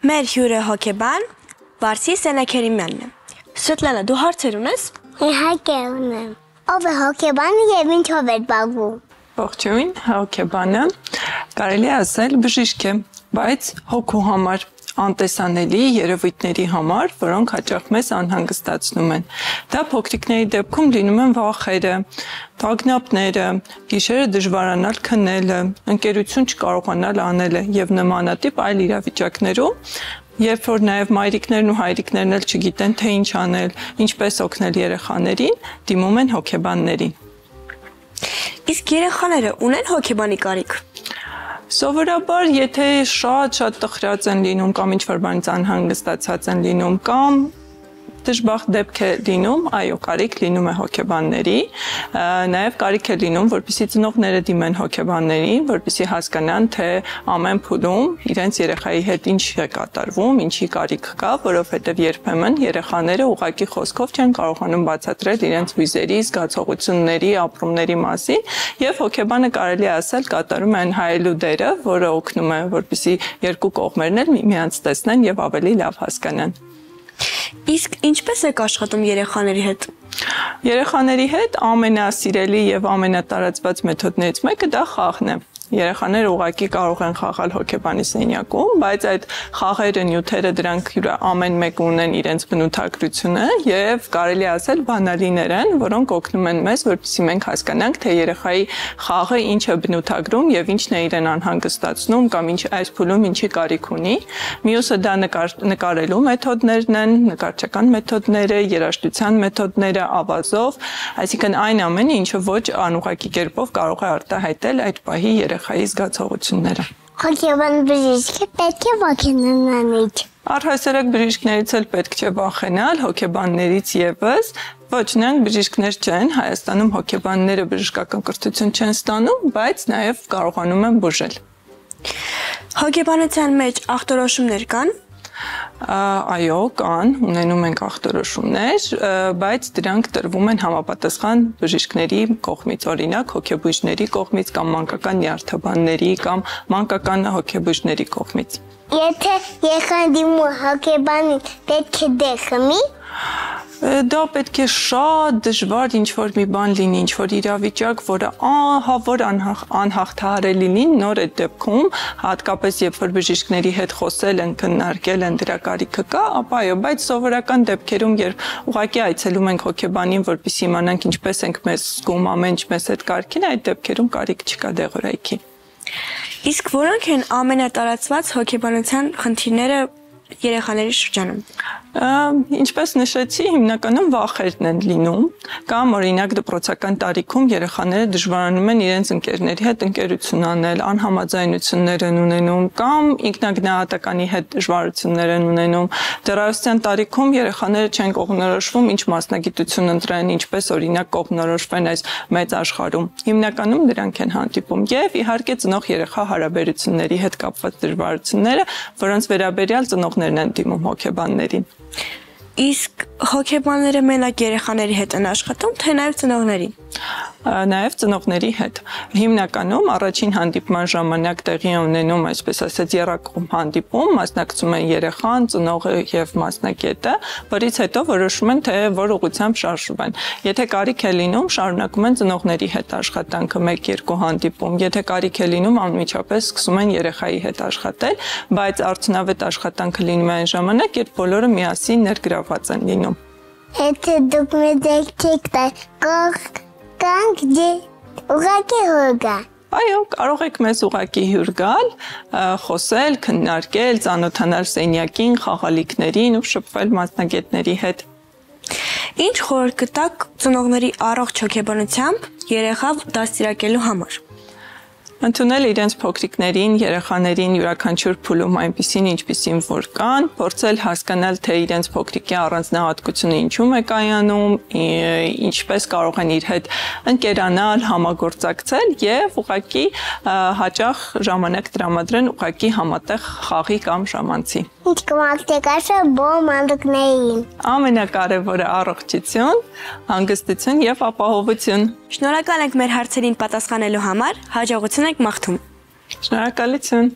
Մեր հյուրը հոգեբան Վարսի Սենաքերիմյանն է։ Սվետլանա, դու հարցեր ունես։ Իհարկե ունեմ։ Ով է հոգեբանը եւ ինչով է զբաղվում։ Ողջույն, հոգեբանը կարելի է ասել բժիշկ է, բայց հոգու համար անտեսանելի երևույթների համար, որոնք հաճախ մեզ անհանգստացնում են։ Դա փոքրիկների դեպքում լինում են վախերը, տագնապները, գիշերը դժվարանալ քնելը, ընկերություն չկարողանալ անելը եւ նմանատիպ այլ իրավիճակներում, երբ որ նաեւ մայրիկներն ու հայրիկներն էլ չգիտեն թե ինչ անել, ինչպես օգնել երեխաներին, դիմում են հոգեբաններին։ Իսկ երեխաները ունեն հոգեբանի կարիք։ Սովորաբար, եթե շատ տխրած են լինում կամ ինչ-որ բանից անհանգստացած են լինում կամ դժբախտ դեպք է լինում, այո, կարիք լինում է հոգեբանների, նաև կարիք է լինում, որպեսզի ծնողները դիմեն հոգեբաններին, որպեսզի հասկանան, թե ամեն փուլում իրենց երեխայի հետ ինչ է կատարվում, ինչի կարիք կա, որովհետև երբեմն երեխաները ուղղակի խոսքով չեն կարողանում բացատրել իրենց հույզերի, զգացողությունների, ապրումների մասին, եւ հոգեբանը կարելի է ասել կատարում է հայելու դերը, որը օգնում է, որպեսզի երկու կողմերն էլ միմյանց տեսնեն եւ ավելի լավ հասկանան։ Իսկ ինչպես եք աշխատում երեխաների հետ։ Երեխաների հետ ամենասիրելի եւ ամենատարածված մեթոդներից մեկը դա խաղն է։ Երեխաները ուղղակի կարող են խաղալ հոգեբանի սենյակում, բայց այդ խաղերը, նյութերը դրանք ամեն մեկը ունեն իրենց բնութագրությունը եւ կարելի ասել բանալիներ են, որոնք օգնում են մեզ, որպեսզի մենք հասկանանք, թե երեխայի խաղը ինչ է բնութագրում եւ ինչն է իրեն անհանգստացնում կամ ինչ այս փուլում ինչի կարիք ունի։ Մյուսը դա նկարելու մեթոդներն են, նկարչական մեթոդները, երաժշտության մեթոդները, ավազով, այսինքն այն ամենը, ինչը ոչ անուղղակի կերպով կարող է արտահայտել այդ պահի երեխայի զգացողությունները։ Հոգեբան բժիշկը պետք է վախենանանիչ։ Առհասարակ բժիշկներից էլ պետք չէ վախենալ, հոգեբաններից եւս, ոչ նրանք բժիշկներ չեն, Հայաստանում հոգեբանները բժշկական կրթություն չեն ստանում, բայց նաեւ կարողանում են բուժել։ Հոգեբանության մեջ ախտորոշումներ կան։ Այո, կան, ունենում ենք ախտորոշումներ, բայց դրանք տրվում են համապատասխան բժիշկների կողմից, օրինակ հոգեբույժների կողմից կամ մանկական նյարդաբանների կամ մանկական հոգեբույժների կողմից։ Եթե երեխան դիմում հոգեբանի պետք է դե խմի։ Դա պետք է շատ դժվար ինչ-որ մի բան լինի, ինչ-որ իրավիճակ, որը որ անհաղթահարելի լինի, նոր այդ դեպքում, հատկապես երբ որ բժիշկների հետ խոսել են, քննարկել են դրա կարիքը կա, ապա այո, բայց սովորական դեպքերում, երբ ուղղակի այցելում ենք հոգեբանին, որպեսզի իմանանք ինչպես ենք մեզ զգում, ամեն ինչ մեզ հետ կարգին, այդ դեպքերում կարիք չկա դեղորայքի։ Իսկ որոնք են ամենատարածված հոգեբանության խնդիրները երեխաների շրջանում։ Ինչպես նշեցի, հիմնականում վախերն են լինում, կամ օրինակ դպրոցական տարիքում երեխաները դժվարանում են իրենց ընկերների հետ ընկերություն անել, անհամաձայնություններ են ունենում, կամ ինքնագնահատականի հետ դժվարություններ են ունենում։ Դեռահասության տարիքում երեխաները չեն կողմնորոշվում, ինչ մասնագիտություն ընտրեն, ինչպես օրինակ կողմնորոշվեն այս մեծ աշխարհում։ Հիմնականում դրանք են հանդիպում եւ իհարկե ծնող-երեխա հարաբերությունների հետ կապված դժվարությունները, որոնց վերաբերյալ ծնողներն են դիմում հոգեբաններին։ Իսկ հոգեբանները մենակ երեխաների հետ են աշխատում, թե նաև ծնողների։ Նաև ծնողների հետ։ Հիմնականում առաջին հանդիպման ժամանակ տեղի ունենում, այսպես ասած, եռակողմ հանդիպում, մասնակցում են երեխան, ծնողը եւ մասնակետը, որից հետո որոշում են, թե որ ուղղությամբ շարժվեն։ Եթե կարիք է լինում, շարունակում են ծնողների հետ աշխատանքը 1-2 հանդիպում։ Եթե կարիք է լինում, անմիջապես սկսում են երեխայի հետ աշխատել, բայց արդյունավետ աշխատանքը լինում է այն ժամանակ, երբ բոլորը միասին ներգրավված են լինում։ Եթե դուք մեզ եք կանք դե ուղղակի հոգա։ Այո, կարող եք մեզ ուղղակի հյուր գալ, խոսել, քննարկել, ծանոթանալ սենյակին, խաղալիքներին ու շփվել մասնագետների հետ։ Ինչ խորհուրդ կտաք ծնողների առողջ հոգեբանությամբ երեխա դաստիարակելու համար։ Ընդունել իրենց փոքրիկներին, երեխաներին յուրաքանչյուր փուլում այնպիսին, ինչպիսին որ կան, փորձել հասկանալ, թե իրենց փոքրիկի առանձնահատկությունը ինչում է կայանում, ինչպես կարող են իր հետ ընկերանալ, համագործակցել եւ ուղղակի հաճախ ժամանակ տրամադրեն ուղղակի համատեղ խաղի կամ ժամանցի։ Ինչ կմաղթեկաշը բոմ անդուկներին։ Ամենակարևորը առողջություն, հանգստություն եւ ապահովություն։ Շնորհակալ ենք մեր հարցերին պատասխանելու համար, հաջողություն եք մաղթում։ Շնորհակալություն։